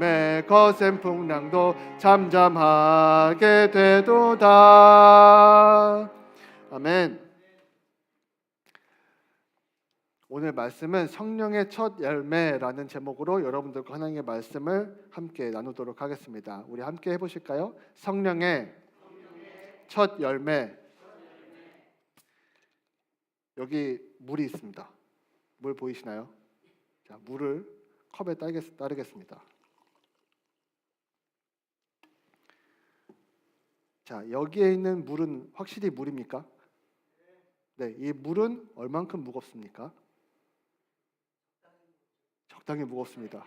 열매 거센 풍랑도 잠잠하게 되도다. 아멘. 오늘 말씀은 성령의 첫 열매라는 제목으로 여러분들과 하나님의 말씀을 함께 나누도록 하겠습니다. 우리 함께 해보실까요? 성령의 첫 열매. 여기 물이 있습니다. 물 보이시나요? 자, 물을 컵에 따르겠습니다. 자, 여기에 있는 물은 확실히 물입니까? 네, 이 물은 얼만큼 무겁습니까? 적당히 무겁습니다.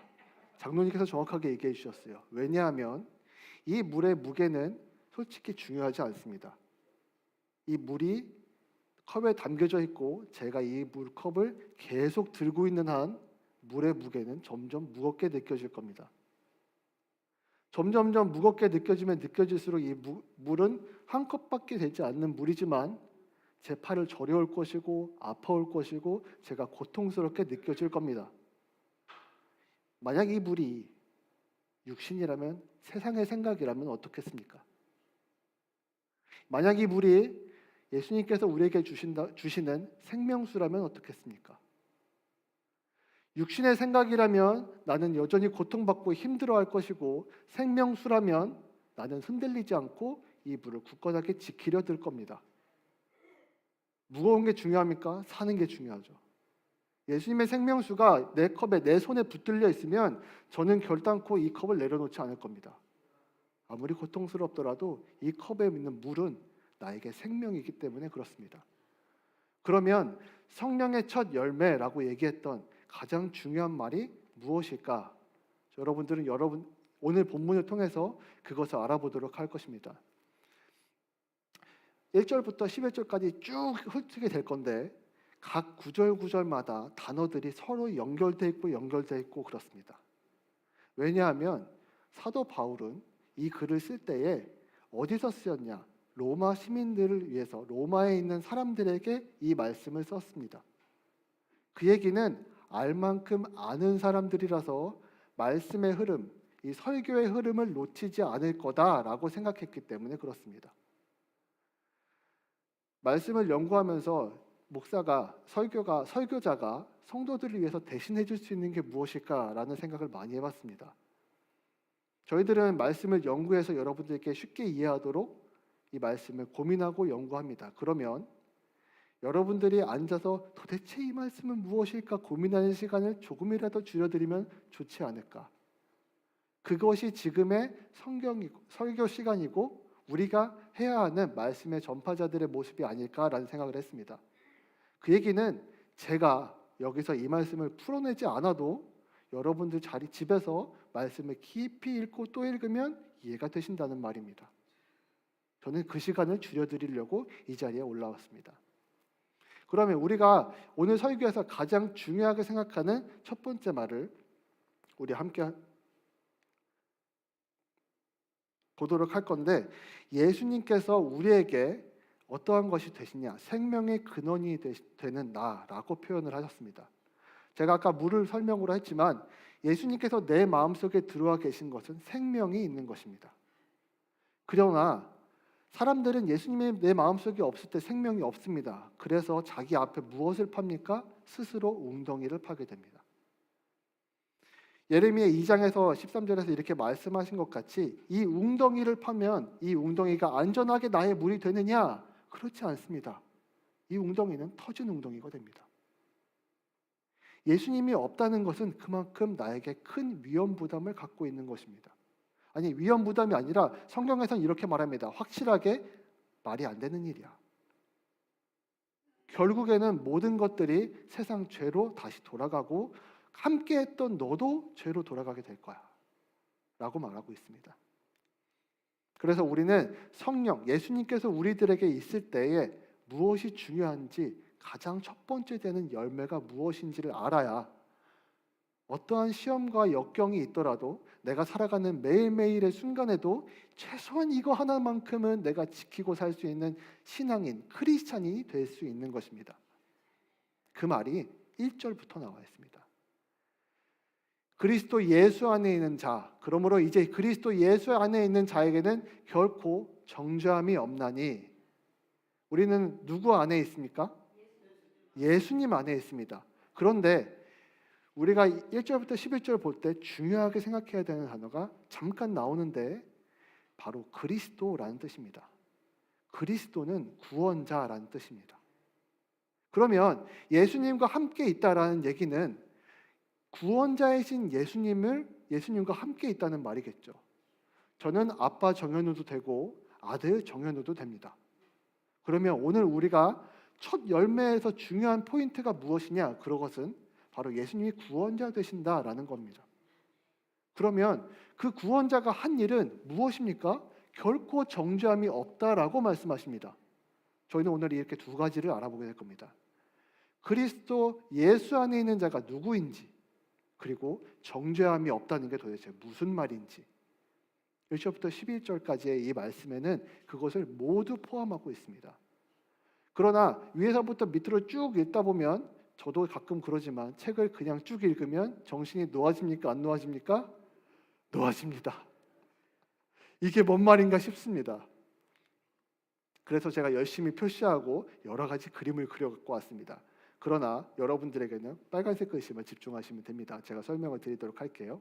장로님께서 정확하게 얘기해 주셨어요. 왜냐하면 이 물의 무게는 솔직히 중요하지 않습니다. 이 물이 컵에 담겨져 있고 제가 이 물컵을 계속 들고 있는 한 물의 무게는 점점 무겁게 느껴질 겁니다. 점점점 무겁게 느껴지면 느껴질수록 이 물은 한 컵밖에 되지 않는 물이지만 제 팔을 저려올 것이고 아파올 것이고 제가 고통스럽게 느껴질 겁니다. 만약 이 물이 육신이라면, 세상의 생각이라면 어떻겠습니까? 만약 이 물이 예수님께서 우리에게 주시는 생명수라면 어떻겠습니까? 육신의 생각이라면 나는 여전히 고통받고 힘들어할 것이고, 생명수라면 나는 흔들리지 않고 이 물을 굳건하게 지키려 들 겁니다. 무거운 게 중요합니까? 사는 게 중요하죠. 예수님의 생명수가 내 컵에, 내 손에 붙들려 있으면 저는 결단코 이 컵을 내려놓지 않을 겁니다. 아무리 고통스럽더라도 이 컵에 있는 물은 나에게 생명이기 때문에 그렇습니다. 그러면 성령의 첫 열매라고 얘기했던 가장 중요한 말이 무엇일까? 여러분들은 오늘 본문을 통해서 그것을 알아보도록 할 것입니다. 1절부터 11절까지 쭉 훑게 될 건데 각 구절마다 단어들이 서로 연결돼 있고 그렇습니다. 왜냐하면 사도 바울은 이 글을 쓸 때에 어디서 쓰였냐? 로마 시민들을 위해서, 로마에 있는 사람들에게 이 말씀을 썼습니다. 그 얘기는 알 만큼 아는 사람들이라서 말씀의 흐름, 이 설교의 흐름을 놓치지 않을 거다라고 생각했기 때문에 그렇습니다. 말씀을 연구하면서 설교자가 성도들을 위해서 대신해 줄 수 있는 게 무엇일까라는 생각을 많이 해봤습니다. 저희들은 말씀을 연구해서 여러분들께 쉽게 이해하도록 이 말씀을 고민하고 연구합니다. 그러면 여러분들이 앉아서 도대체 이 말씀은 무엇일까 고민하는 시간을 조금이라도 줄여드리면 좋지 않을까. 그것이 지금의 설교 시간이고 우리가 해야 하는 말씀의 전파자들의 모습이 아닐까라는 생각을 했습니다. 그 얘기는 제가 여기서 이 말씀을 풀어내지 않아도 여러분들 집에서 말씀을 깊이 읽고 또 읽으면 이해가 되신다는 말입니다. 저는 그 시간을 줄여드리려고 이 자리에 올라왔습니다. 그러면 우리가 오늘 설교에서 가장 중요하게 생각하는 첫 번째 말을 우리 함께 보도록 할 건데, 예수님께서 우리에게 어떠한 것이 되시냐? 생명의 근원이 되는 나라고 표현을 하셨습니다. 제가 아까 물을 설명으로 했지만 예수님께서 내 마음속에 들어와 계신 것은 생명이 있는 것입니다. 그러나 사람들은 예수님이 내 마음속에 없을 때 생명이 없습니다. 그래서 자기 앞에 무엇을 팝니까? 스스로 웅덩이를 파게 됩니다. 예레미야 2장에서 13절에서 이렇게 말씀하신 것 같이 이 웅덩이를 파면 이 웅덩이가 안전하게 나의 물이 되느냐? 그렇지 않습니다. 이 웅덩이는 터진 웅덩이가 됩니다. 예수님이 없다는 것은 그만큼 나에게 큰 위험 부담을 갖고 있는 것입니다. 아니, 위험 부담이 아니라 성경에서는 이렇게 말합니다. 확실하게 말이 안 되는 일이야. 결국에는 모든 것들이 세상 죄로 다시 돌아가고 함께했던 너도 죄로 돌아가게 될 거야 라고 말하고 있습니다. 그래서 우리는 성령, 예수님께서 우리들에게 있을 때에 무엇이 중요한지 가장 첫 번째 되는 열매가 무엇인지를 알아야 어떠한 시험과 역경이 있더라도 내가 살아가는 매일매일의 순간에도 최소한 이거 하나만큼은 내가 지키고 살 수 있는 신앙인, 크리스찬이 될 수 있는 것입니다. 그 말이 1절부터 나와 있습니다. 그리스도 예수 안에 있는 자, 그러므로 이제 그리스도 예수 안에 있는 자에게는 결코 정죄함이 없나니, 우리는 누구 안에 있습니까? 예수님 안에 있습니다. 그런데 우리가 1절부터 11절 볼 때 중요하게 생각해야 되는 단어가 잠깐 나오는데 바로 그리스도라는 뜻입니다. 그리스도는 구원자라는 뜻입니다. 그러면 예수님과 함께 있다라는 얘기는 구원자이신 예수님과 함께 있다는 말이겠죠. 저는 아빠 정현우도 되고 아들 정현우도 됩니다. 그러면 오늘 우리가 첫 열매에서 중요한 포인트가 무엇이냐? 그것은 바로 예수님이 구원자 되신다라는 겁니다. 그러면 그 구원자가 한 일은 무엇입니까? 결코 정죄함이 없다라고 말씀하십니다. 저희는 오늘 이렇게 두 가지를 알아보게 될 겁니다. 그리스도 예수 안에 있는 자가 누구인지, 그리고 정죄함이 없다는 게 도대체 무슨 말인지, 1절부터 11절까지의 이 말씀에는 그것을 모두 포함하고 있습니다. 그러나 위에서부터 밑으로 쭉 읽다 보면, 저도 가끔 그러지만 책을 그냥 쭉 읽으면 정신이 놓아집니까? 안 놓아집니까? 놓아집니다. 이게 뭔 말인가 싶습니다. 그래서 제가 열심히 표시하고 여러 가지 그림을 그려갖고 왔습니다. 그러나 여러분들에게는 빨간색 글씨만 집중하시면 됩니다. 제가 설명을 드리도록 할게요.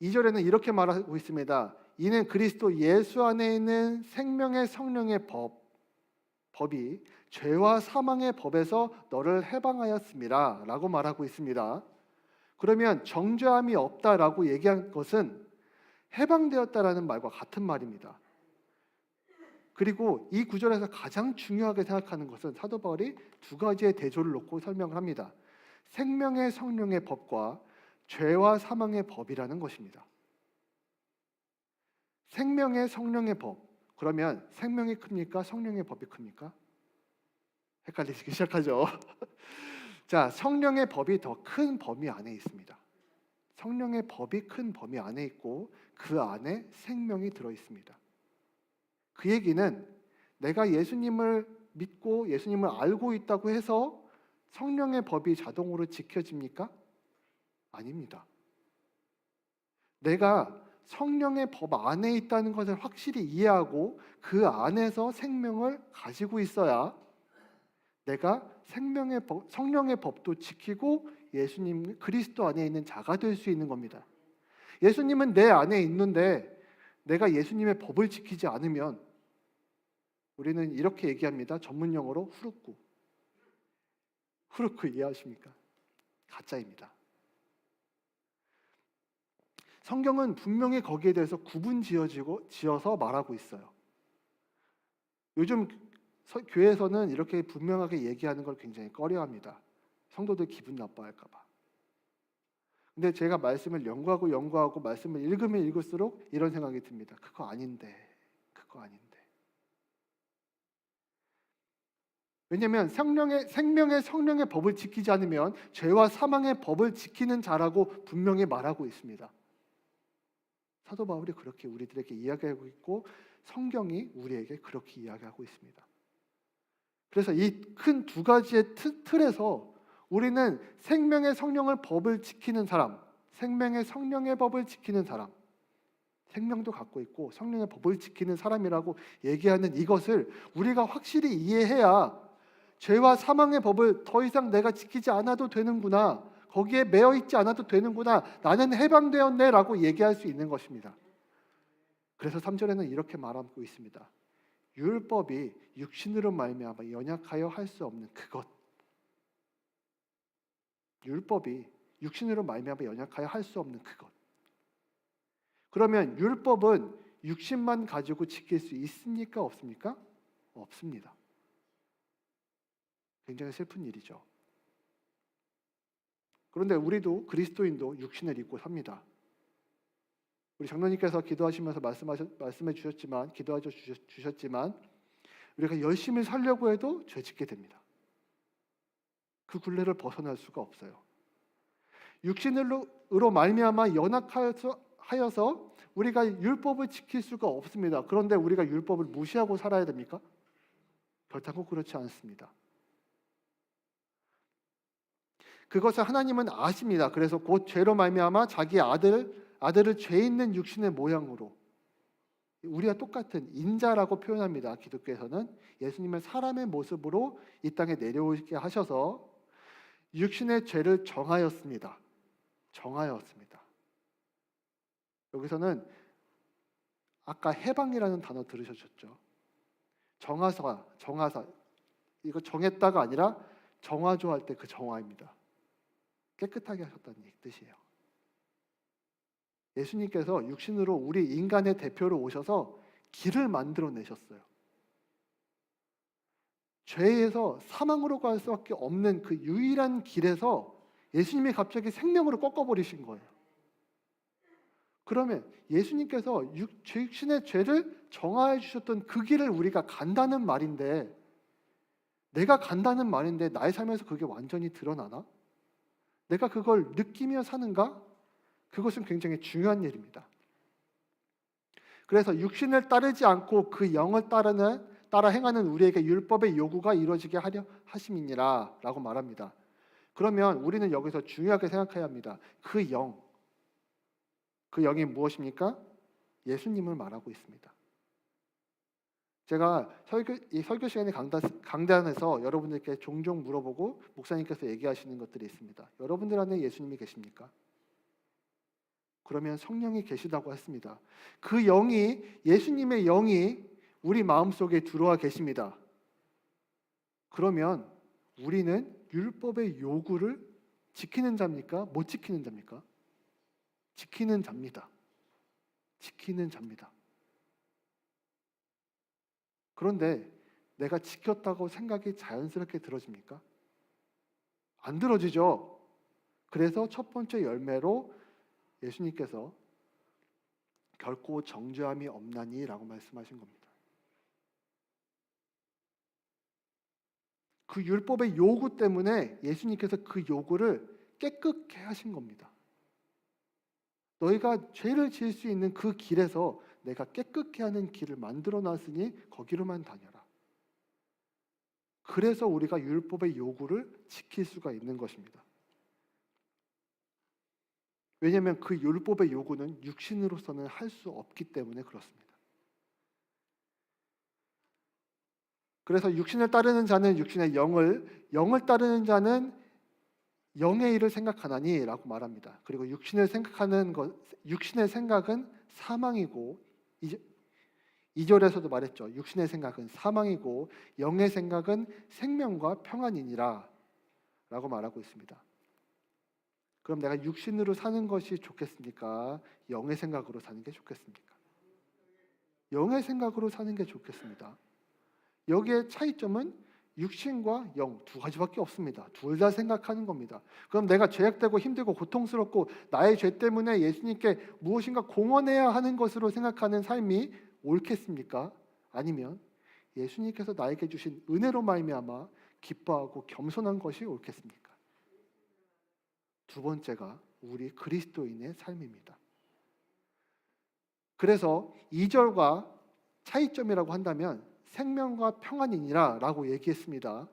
2절에는 이렇게 말하고 있습니다. 이는 그리스도 예수 안에 있는 생명의 성령의 법이 죄와 사망의 법에서 너를 해방하였습니다 라고 말하고 있습니다. 그러면 정죄함이 없다라고 얘기한 것은 해방되었다라는 말과 같은 말입니다. 그리고 이 구절에서 가장 중요하게 생각하는 것은 사도 바울이 두 가지의 대조를 놓고 설명을 합니다. 생명의 성령의 법과 죄와 사망의 법이라는 것입니다. 생명의 성령의 법, 그러면 생명이 큽니까? 성령의 법이 큽니까? 헷갈리시기 시작하죠. 자, 성령의 법이 더 큰 범위 안에 있습니다. 성령의 법이 큰 범위 안에 있고 그 안에 생명이 들어 있습니다. 그 얘기는 내가 예수님을 믿고 예수님을 알고 있다고 해서 성령의 법이 자동으로 지켜집니까? 아닙니다. 내가 성령의 법 안에 있다는 것을 확실히 이해하고 그 안에서 생명을 가지고 있어야 내가 성령의 법도 지키고 예수님 그리스도 안에 있는 자가 될 수 있는 겁니다. 예수님은 내 안에 있는데 내가 예수님의 법을 지키지 않으면 우리는 이렇게 얘기합니다. 전문 용어로 후르크 이해하십니까? 가짜입니다. 성경은 분명히 거기에 대해서 지어서 말하고 있어요. 요즘 교회에서는 이렇게 분명하게 얘기하는 걸 굉장히 꺼려합니다. 성도들 기분 나빠할까 봐. 근데 제가 말씀을 연구하고 말씀을 읽으면 읽을수록 이런 생각이 듭니다. 그거 아닌데. 왜냐하면 생명의 성령의 법을 지키지 않으면 죄와 사망의 법을 지키는 자라고 분명히 말하고 있습니다. 사도 바울이 그렇게 우리들에게 이야기하고 있고 성경이 우리에게 그렇게 이야기하고 있습니다. 그래서 이 큰 두 가지의 틀에서 우리는 생명의 성령의 법을 지키는 사람, 생명의 성령의 법을 지키는 사람, 생명도 갖고 있고 성령의 법을 지키는 사람이라고 얘기하는 이것을 우리가 확실히 이해해야 죄와 사망의 법을 더 이상 내가 지키지 않아도 되는구나, 거기에 매여 있지 않아도 되는구나, 나는 해방되었네 라고 얘기할 수 있는 것입니다. 그래서 3절에는 이렇게 말하고 있습니다. 율법이 육신으로 말미암아 연약하여 할 수 없는 그것. 율법이 육신으로 말미암아 연약하여 할 수 없는 그것. 그러면 율법은 육신만 가지고 지킬 수 있습니까? 없습니까? 없습니다. 굉장히 슬픈 일이죠. 그런데 우리도 그리스도인도 육신을 입고 삽니다. 우리 장로님께서 기도하시면서 말씀해 주셨지만 우리가 열심히 살려고 해도 죄 짓게 됩니다. 그 굴레를 벗어날 수가 없어요. 육신으로 말미암아 연약하여서 우리가 율법을 지킬 수가 없습니다. 그런데 우리가 율법을 무시하고 살아야 됩니까? 결단코 그렇지 않습니다. 그것을 하나님은 아십니다. 그래서 곧 죄로 말미암아 자기 아들을 죄 있는 육신의 모양으로, 우리와 똑같은 인자라고 표현합니다. 기독교에서는 예수님을 사람의 모습으로 이 땅에 내려오게 하셔서 육신의 죄를 정하였습니다. 정하였습니다. 여기서는 아까 해방이라는 단어 들으셨죠? 정하사. 이거 정했다가 아니라 정화조 할 때 그 정화입니다. 깨끗하게 하셨다는 뜻이에요. 예수님께서 육신으로 우리 인간의 대표로 오셔서 길을 만들어내셨어요. 죄에서 사망으로 갈 수밖에 없는 그 유일한 길에서 예수님이 갑자기 생명으로 꺾어버리신 거예요. 그러면 예수님께서 육신의 죄를 정하여 주셨던 그 길을 우리가 간다는 말인데, 내가 간다는 말인데 나의 삶에서 그게 완전히 드러나나? 내가 그걸 느끼며 사는가? 그것은 굉장히 중요한 일입니다. 그래서 육신을 따르지 않고 그 영을 따라 행하는 우리에게 율법의 요구가 이루어지게 하려 하심이니라 라고 말합니다. 그러면 우리는 여기서 중요하게 생각해야 합니다. 그 영이 무엇입니까? 예수님을 말하고 있습니다. 제가 설교 시간에 강단에서 여러분들께 종종 물어보고 목사님께서 얘기하시는 것들이 있습니다. 여러분들 안에 예수님이 계십니까? 그러면 성령이 계시다고 했습니다. 그 영이, 예수님의 영이 우리 마음속에 들어와 계십니다. 그러면 우리는 율법의 요구를 지키는 자입니까? 못 지키는 자입니까? 지키는 자입니다. 지키는 자입니다. 그런데 내가 지켰다고 생각이 자연스럽게 들어집니까? 안 들어지죠. 그래서 첫 번째 열매로 예수님께서 결코 정죄함이 없나니 라고 말씀하신 겁니다. 그 율법의 요구 때문에 예수님께서 그 요구를 깨끗게 하신 겁니다. 너희가 죄를 지을 수 있는 그 길에서 내가 깨끗게 하는 길을 만들어 놨으니 거기로만 다녀라. 그래서 우리가 율법의 요구를 지킬 수가 있는 것입니다. 왜냐하면 그 율법의 요구는 육신으로서는 할 수 없기 때문에 그렇습니다. 그래서 육신을 따르는 자는 육신의 영을 따르는 자는 영의 일을 생각하나니 라고 말합니다. 그리고 육신의 생각은 사망이고, 2절에서도 말했죠. 육신의 생각은 사망이고 영의 생각은 생명과 평안이니라 라고 말하고 있습니다. 그럼 내가 육신으로 사는 것이 좋겠습니까? 영의 생각으로 사는 게 좋겠습니까? 영의 생각으로 사는 게 좋겠습니다. 여기에 차이점은 육신과 영 두 가지밖에 없습니다. 둘 다 생각하는 겁니다. 그럼 내가 죄악되고 힘들고 고통스럽고 나의 죄 때문에 예수님께 무엇인가 공헌해야 하는 것으로 생각하는 삶이 옳겠습니까? 아니면 예수님께서 나에게 주신 은혜로 말미암아 기뻐하고 겸손한 것이 옳겠습니까? 두 번째가 우리 그리스도인의 삶입니다. 그래서 2절과 차이점이라고 한다면 생명과 평안이니라 라고 얘기했습니다.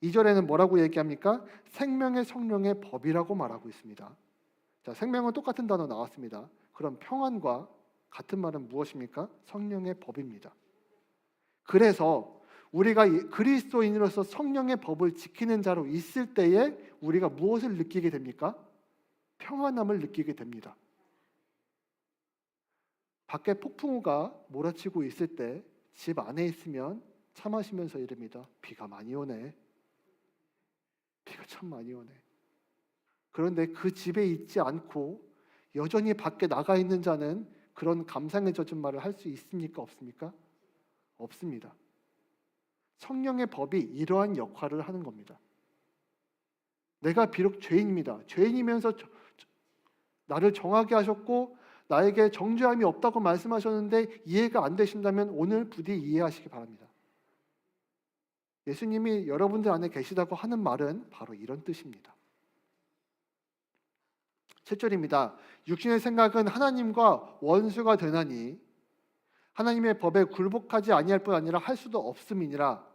2절에는 뭐라고 얘기합니까? 생명의 성령의 법이라고 말하고 있습니다. 자, 생명은 똑같은 단어 나왔습니다. 그럼 평안과 같은 말은 무엇입니까? 성령의 법입니다. 그래서 우리가 그리스도인으로서 성령의 법을 지키는 자로 있을 때에 우리가 무엇을 느끼게 됩니까? 평안함을 느끼게 됩니다. 밖에 폭풍우가 몰아치고 있을 때 집 안에 있으면 차 마시면서 이릅니다. 비가 많이 오네. 비가 참 많이 오네. 그런데 그 집에 있지 않고 여전히 밖에 나가 있는 자는 그런 감상에 젖은 말을 할 수 있습니까? 없습니까? 없습니다. 성령의 법이 이러한 역할을 하는 겁니다. 내가 비록 죄인입니다. 죄인이면서 나를 정하게 하셨고 나에게 정죄함이 없다고 말씀하셨는데 이해가 안 되신다면 오늘 부디 이해하시기 바랍니다. 예수님이 여러분들 안에 계시다고 하는 말은 바로 이런 뜻입니다. 7절입니다. 육신의 생각은 하나님과 원수가 되나니 하나님의 법에 굴복하지 아니할 뿐 아니라 할 수도 없음이니라.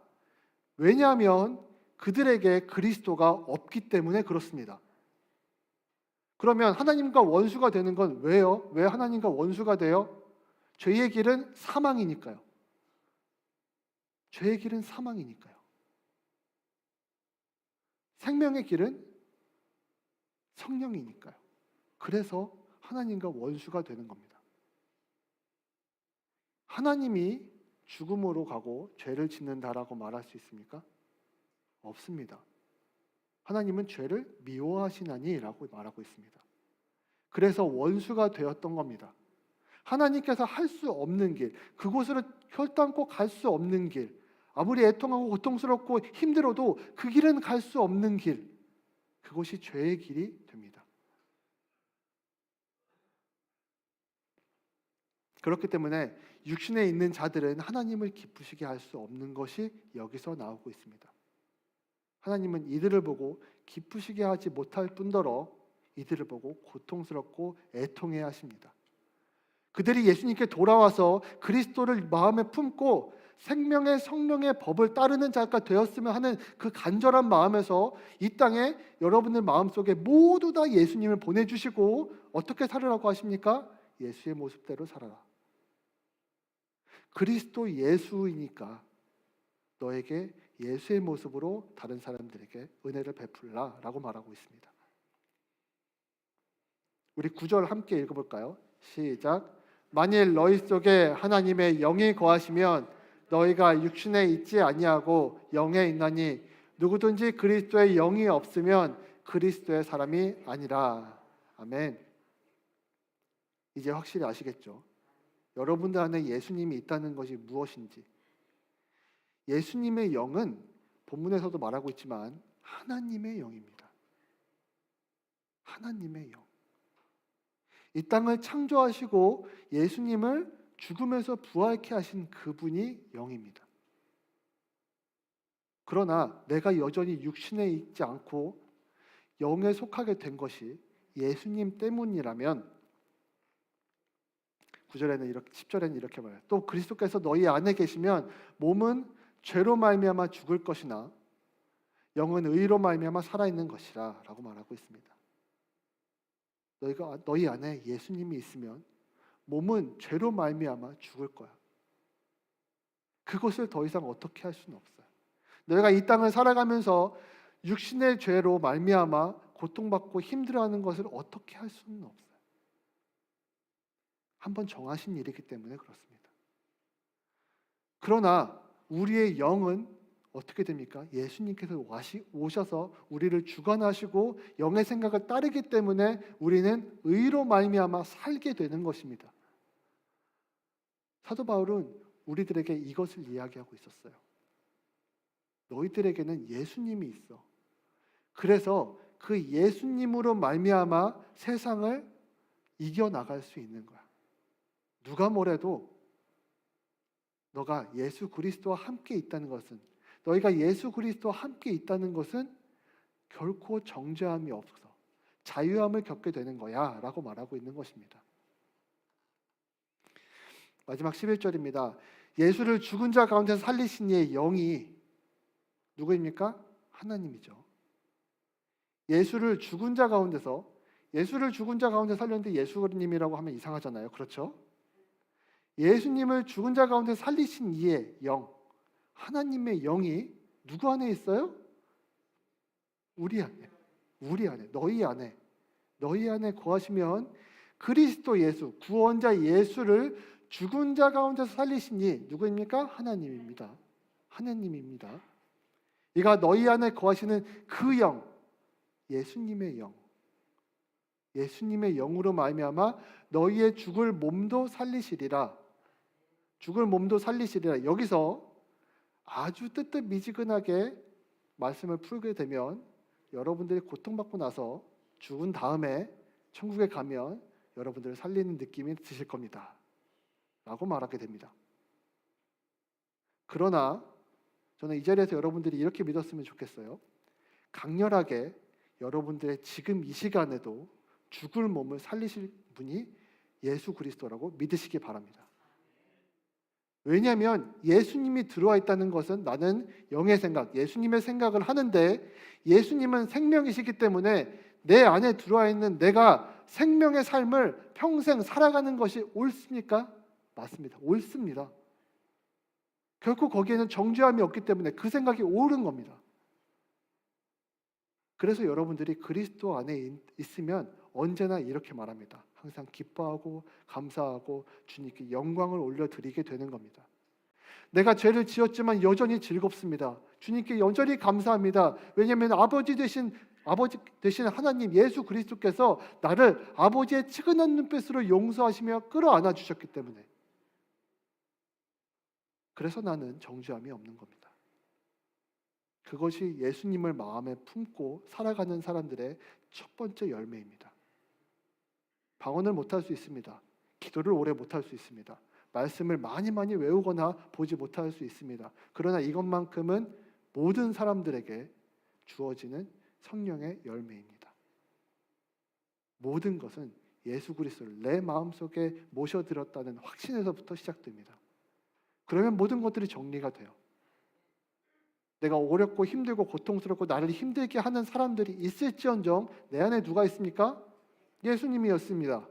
왜냐하면 그들에게 그리스도가 없기 때문에 그렇습니다. 그러면 하나님과 원수가 되는 건 왜요? 왜 하나님과 원수가 돼요? 죄의 길은 사망이니까요. 죄의 길은 사망이니까요. 생명의 길은 성령이니까요. 그래서 하나님과 원수가 되는 겁니다. 하나님이 죽음으로 가고 죄를 짓는다라고 말할 수 있습니까? 없습니다. 하나님은 죄를 미워하시나니라고 말하고 있습니다. 그래서 원수가 되었던 겁니다. 하나님께서 할 수 없는 길, 그곳으로 결단코 갈 수 없는 길, 아무리 애통하고 고통스럽고 힘들어도 그 길은 갈 수 없는 길, 그것이 죄의 길이 됩니다. 그렇기 때문에 육신에 있는 자들은 하나님을 기쁘시게 할 수 없는 것이 여기서 나오고 있습니다. 하나님은 이들을 보고 기쁘시게 하지 못할 뿐더러 이들을 보고 고통스럽고 애통해야 하십니다. 그들이 예수님께 돌아와서 그리스도를 마음에 품고 생명의 성령의 법을 따르는 자가 되었으면 하는 그 간절한 마음에서 이 땅에 여러분들 마음속에 모두 다 예수님을 보내주시고 어떻게 살으라고 하십니까? 예수의 모습대로 살아라. 그리스도 예수이니까 너에게 예수의 모습으로 다른 사람들에게 은혜를 베풀라 라고 말하고 있습니다. 우리 9절 함께 읽어볼까요? 시작. 만일 너희 속에 하나님의 영이 거하시면 너희가 육신에 있지 아니하고 영에 있나니 누구든지 그리스도의 영이 없으면 그리스도의 사람이 아니라. 아멘. 이제 확실히 아시겠죠? 여러분들 안에 예수님이 있다는 것이 무엇인지. 예수님의 영은 본문에서도 말하고 있지만 하나님의 영입니다. 하나님의 영. 이 땅을 창조하시고 예수님을 죽음에서 부활케 하신 그분이 영입니다. 그러나 내가 여전히 육신에 있지 않고 영에 속하게 된 것이 예수님 때문이라면 9절에는 이렇게 10절에는 이렇게 말해요. 또 그리스도께서 너희 안에 계시면 몸은 죄로 말미암아 죽을 것이나 영은 의로 말미암아 살아있는 것이라 라고 말하고 있습니다. 너희 안에 예수님이 있으면 몸은 죄로 말미암아 죽을 거야. 그것을 더 이상 어떻게 할 수는 없어요. 너희가 이 땅을 살아가면서 육신의 죄로 말미암아 고통받고 힘들어하는 것을 어떻게 할 수는 없어요. 한번 정하신 일이기 때문에 그렇습니다. 그러나 우리의 영은 어떻게 됩니까? 예수님께서 오셔서 우리를 주관하시고 영의 생각을 따르기 때문에 우리는 의로 말미암아 살게 되는 것입니다. 사도 바울은 우리들에게 이것을 이야기하고 있었어요. 너희들에게는 예수님이 있어. 그래서 그 예수님으로 말미암아 세상을 이겨나갈 수 있는 거야. 누가 뭐래도 너가 예수 그리스도와 함께 있다는 것은, 너희가 예수 그리스도와 함께 있다는 것은 결코 정죄함이 없어서 자유함을 겪게 되는 거야 라고 말하고 있는 것입니다. 마지막 11절입니다. 예수를 죽은 자 가운데서 살리신 이의 영이 누구입니까? 하나님이죠. 예수를 죽은 자 가운데서 살렸는데 예수님이라고 하면 이상하잖아요. 그렇죠? 예수님을 죽은 자 가운데 살리신 이의 영, 하나님의 영이 누구 안에 있어요? 우리 안에, 너희 안에 거하시면 그리스도 예수, 구원자 예수를 죽은 자 가운데서 살리신 이 누구입니까? 하나님입니다. 이가 너희 안에 거하시는 그 영, 예수님의 영으로 말미암아 너희의 죽을 몸도 살리시리라. 여기서 아주 뜨뜻미지근하게 말씀을 풀게 되면 여러분들이 고통받고 나서 죽은 다음에 천국에 가면 여러분들을 살리는 느낌이 드실 겁니다 라고 말하게 됩니다. 그러나 저는 이 자리에서 여러분들이 이렇게 믿었으면 좋겠어요. 강렬하게 여러분들의 지금 이 시간에도 죽을 몸을 살리실 분이 예수 그리스도라고 믿으시기 바랍니다. 왜냐하면 예수님이 들어와 있다는 것은 나는 영의 생각, 예수님의 생각을 하는데 예수님은 생명이시기 때문에 내 안에 들어와 있는 내가 생명의 삶을 평생 살아가는 것이 옳습니까? 맞습니다. 옳습니다. 결코 거기에는 정죄함이 없기 때문에 그 생각이 옳은 겁니다. 그래서 여러분들이 그리스도 안에 있으면 언제나 이렇게 말합니다. 항상 기뻐하고 감사하고 주님께 영광을 올려드리게 되는 겁니다. 내가 죄를 지었지만 여전히 즐겁습니다. 주님께 여전히 감사합니다. 왜냐하면 아버지 되신 하나님 예수 그리스도께서 나를 아버지의 측은한 눈빛으로 용서하시며 끌어안아 주셨기 때문에, 그래서 나는 정죄함이 없는 겁니다. 그것이 예수님을 마음에 품고 살아가는 사람들의 첫 번째 열매입니다. 방언을 못할 수 있습니다. 기도를 오래 못할 수 있습니다. 말씀을 많이 외우거나 보지 못할 수 있습니다. 그러나 이것만큼은 모든 사람들에게 주어지는 성령의 열매입니다. 모든 것은 예수 그리스도를 내 마음속에 모셔들었다는 확신에서부터 시작됩니다. 그러면 모든 것들이 정리가 돼요. 내가 어렵고 힘들고 고통스럽고 나를 힘들게 하는 사람들이 있을지언정 내 안에 누가 있습니까? 예수님이었습니다.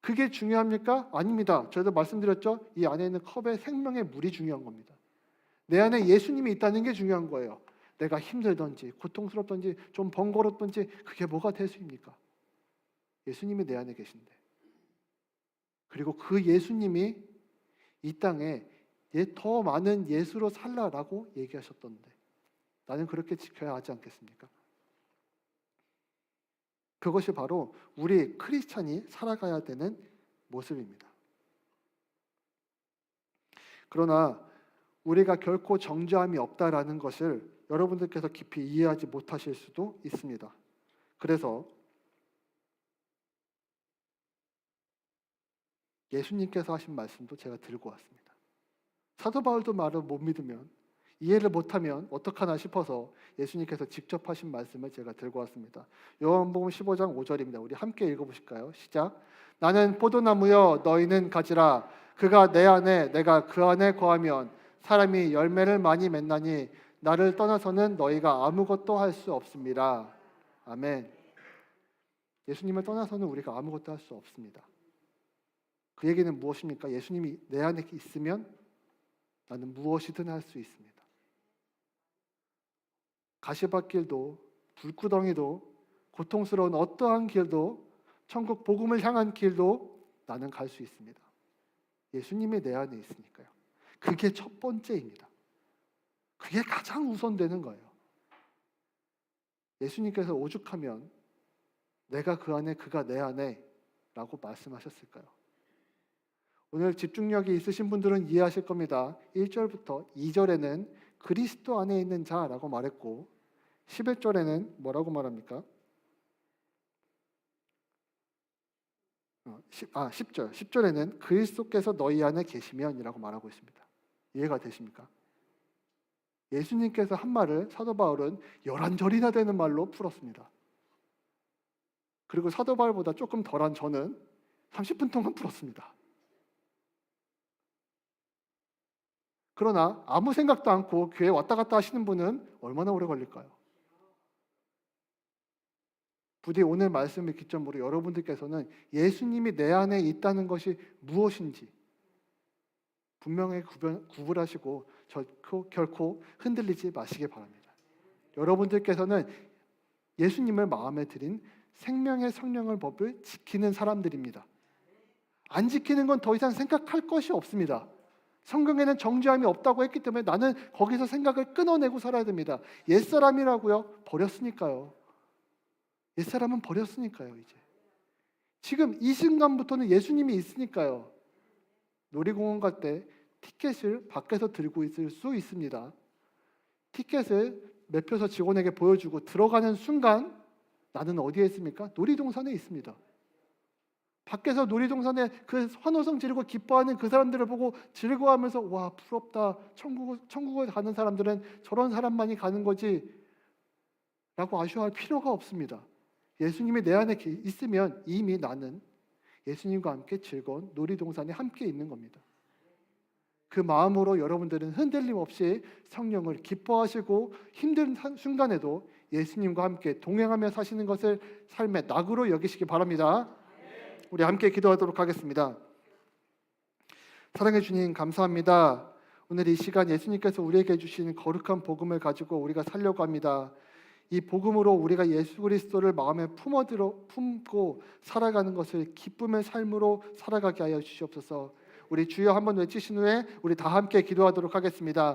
그게 중요합니까? 아닙니다. 저도 말씀드렸죠. 이 안에 있는 컵에 생명의 물이 중요한 겁니다. 내 안에 예수님이 있다는 게 중요한 거예요. 내가 힘들든지 고통스럽든지 좀 번거롭든지 그게 뭐가 대수입니까? 예수님이 내 안에 계신데, 그리고 그 예수님이 이 땅에 더 많은 예수로 살라라고 얘기하셨던데 나는 그렇게 지켜야 하지 않겠습니까? 그것이 바로 우리 크리스찬이 살아가야 되는 모습입니다. 그러나 우리가 결코 정죄함이 없다라는 것을 여러분들께서 깊이 이해하지 못하실 수도 있습니다. 그래서 예수님께서 하신 말씀도 제가 들고 왔습니다. 사도 바울도 말을 못 믿으면, 이해를 못하면 어떡하나 싶어서 예수님께서 직접 하신 말씀을 제가 들고 왔습니다. 요한복음 15장 5절입니다. 우리 함께 읽어보실까요? 시작. 나는 포도나무여 너희는 가지라. 그가 내 안에 내가 그 안에 거하면 사람이 열매를 많이 맺나니 나를 떠나서는 너희가 아무것도 할 수 없습니다. 아멘. 예수님을 떠나서는 우리가 아무것도 할 수 없습니다. 그 얘기는 무엇입니까? 예수님이 내 안에 있으면 나는 무엇이든 할 수 있습니다. 가시밭길도 불구덩이도 고통스러운 어떠한 길도 천국 복음을 향한 길도 나는 갈 수 있습니다. 예수님이 내 안에 있으니까요. 그게 첫 번째입니다. 그게 가장 우선되는 거예요. 예수님께서 오죽하면 내가 그 안에 그가 내 안에 라고 말씀하셨을까요? 오늘 집중력이 있으신 분들은 이해하실 겁니다. 1절부터 2절에는 그리스도 안에 있는 자라고 말했고 11절에는 뭐라고 말합니까? 10절에는 그리스도께서 너희 안에 계시면이라고 말하고 있습니다. 이해가 되십니까? 예수님께서 한 말을 사도 바울은 11절이나 되는 말로 풀었습니다. 그리고 사도 바울보다 조금 덜한 저는 30분 동안 풀었습니다. 그러나 아무 생각도 않고 교회 왔다 갔다 하시는 분은 얼마나 오래 걸릴까요? 부디 오늘 말씀을 기점으로 여러분들께서는 예수님이 내 안에 있다는 것이 무엇인지 분명히 구분하시고 결코 흔들리지 마시기 바랍니다. 여러분들께서는 예수님을 마음에 들인 생명의 성령의 법을 지키는 사람들입니다. 안 지키는 건 더 이상 생각할 것이 없습니다. 성경에는 정죄함이 없다고 했기 때문에 나는 거기서 생각을 끊어내고 살아야 됩니다. 옛사람이라고요? 버렸으니까요. 옛사람은 버렸으니까요. 이제 지금 이 순간부터는 예수님이 있으니까요. 놀이공원 갈 때 티켓을 밖에서 들고 있을 수 있습니다. 티켓을 매표소 직원에게 보여주고 들어가는 순간 나는 어디에 있습니까? 놀이동산에 있습니다. 밖에서 놀이동산에 그 환호성 지르고 기뻐하는 그 사람들을 보고 즐거워하면서 와 부럽다. 천국을 가는 사람들은 저런 사람만이 가는 거지 라고 아쉬워할 필요가 없습니다. 예수님이 내 안에 있으면 이미 나는 예수님과 함께 즐거운 놀이동산에 함께 있는 겁니다. 그 마음으로 여러분들은 흔들림 없이 성령을 기뻐하시고 힘든 순간에도 예수님과 함께 동행하며 사시는 것을 삶의 낙으로 여기시기 바랍니다. 우리 함께 기도하도록 하겠습니다. 사랑해 주님 감사합니다. 오늘 이 시간 예수님께서 우리에게 주신 거룩한 복음을 가지고 우리가 살려고 합니다. 이 복음으로 우리가 예수 그리스도를 마음에 품고 살아가는 것을 기쁨의 삶으로 살아가게 하여 주시옵소서. 우리 주여 한번 외치신 후에 우리 다 함께 기도하도록 하겠습니다.